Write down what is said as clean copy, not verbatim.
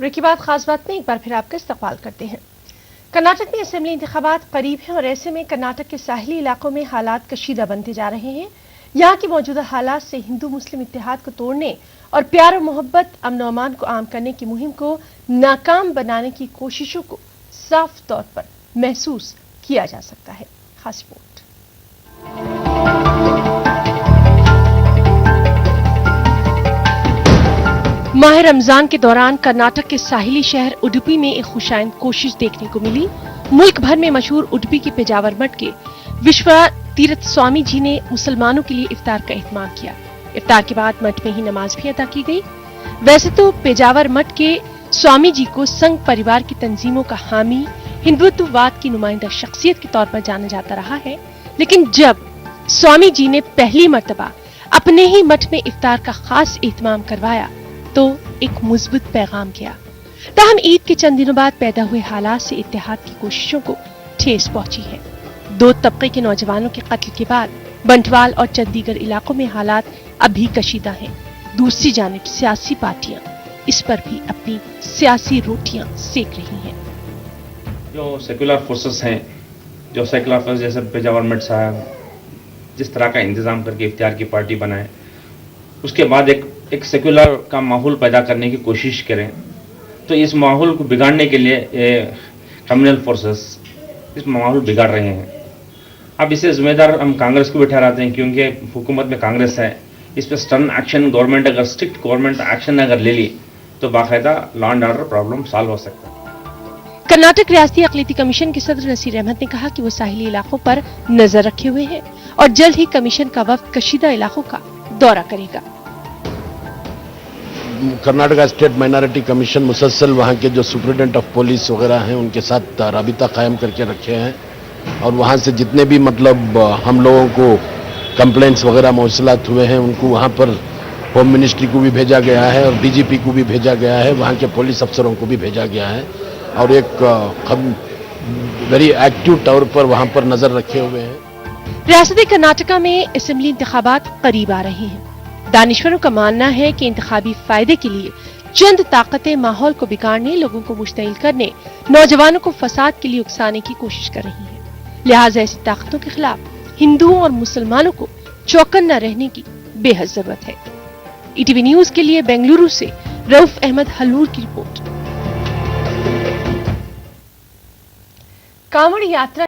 Break के बाद खास बात में एक बार फिर आपका इस्तकबाल करते हैं। कर्नाटक में असेंबली इंतखाबात करीब हैं और ऐसे में कर्नाटक के साहिली इलाकों में हालात कशीदा बनते जा रहे हैं। यहाँ की मौजूदा हालात से हिंदू मुस्लिम इत्तेहाद को तोड़ने और प्यार और मोहब्बत अमन और अमान को आम करने की मुहिम को नाकाम बनाने की कोशिशों को साफ तौर पर महसूस किया जा सकता है। खास रिपोर्ट। माह रमजान के दौरान कर्नाटक के साहिली शहर उडुपी में एक खुशाइन कोशिश देखने को मिली। मुल्क भर में मशहूर उडुपी के पेजावर मठ के विश्वतीर्थ स्वामी जी ने मुसलमानों के लिए इफ्तार का एहतमाम किया। इफ्तार के बाद मठ में ही नमाज भी अदा की गई। वैसे तो पेजावर मठ के स्वामी जी को संघ परिवार की तंजीमों का हामी, हिंदुत्ववाद की नुमाइंदा शख्सियत के तौर पर जाना जाता रहा है, लेकिन जब स्वामी जी ने पहली मर्तबा अपने ही मठ में इफ्तार का खास एहतमाम करवाया तो एक मुस्बित पैगाम गया। ताहम ईद के चंद दिनों बाद पैदा हुए हालात से इत्तेहाद की कोशिशों को ठेस पहुंची है। दो तबके के नौजवानों के कत्ल के बाद बंटवाल और चंडीगढ़ इलाकों में हालात अब भी कशीदा हैं। दूसरी जानिब सियासी पार्टियां इस पर भी अपनी सियासी रोटियां सेक रही हैं। जो सेकुलर फोर्सेस हैं, जो सेकुलर फोर्स जैसे पेजावर मठ साहब जिस तरह का इंतजाम करके इफ्तियार की पार्टी बनाए, उसके बाद एक सेकुलर का माहौल पैदा करने की कोशिश करें, तो इस माहौल को बिगाड़ने के लिए कम्युनल फोर्सेस इस माहौल बिगाड़ रहे हैं। अब इसे जिम्मेदार हम कांग्रेस को भी ठहराते हैं, क्योंकि हुकूमत में कांग्रेस है। इस पर स्टर्न एक्शन गवर्नमेंट अगर स्ट्रिक्ट गवर्नमेंट एक्शन अगर ले ली तो बाकायदा law and order problem solve हो सकता है। कर्नाटक रियासती अक़लियती कमीशन के सदर नसीर अहमद ने कहा कि वो साहिली इलाकों पर नजर रखे हुए हैं और जल्द ही कमीशन का वफ्द कशीदा इलाकों का दौरा करेगा। कर्नाटका स्टेट माइनॉरिटी कमीशन मुसलसल वहाँ के जो सुप्रिटेंडेंट ऑफ पुलिस वगैरह हैं उनके साथ राबिता कायम करके रखे हैं और वहाँ से जितने भी मतलब हम लोगों को कंप्लेंट्स वगैरह मौसूलात हुए हैं उनको वहाँ पर होम मिनिस्ट्री को भी भेजा गया है और डीजीपी को भी भेजा गया है, वहाँ के पुलिस अफसरों को भी भेजा गया है और एक वेरी एक्टिव तौर पर वहाँ पर नजर रखे हुए हैं। रियासती कर्नाटका में असेंबली इंतखाबात करीब आ रहे हैं। दानिश्वरों का मानना है कि इंतखाबी फायदे के लिए चंद ताकतें माहौल को बिगाड़ने, लोगों को मुश्तइल करने, नौजवानों को फसाद के लिए उकसाने की कोशिश कर रही हैं। लिहाजा ऐसी ताकतों के खिलाफ हिंदुओं और मुसलमानों को चौकन्ना रहने की बेहद जरूरत है। ईटीवी न्यूज के लिए बेंगलुरु से रऊफ अहमद हल्लूर की रिपोर्ट। कांवड़ यात्रा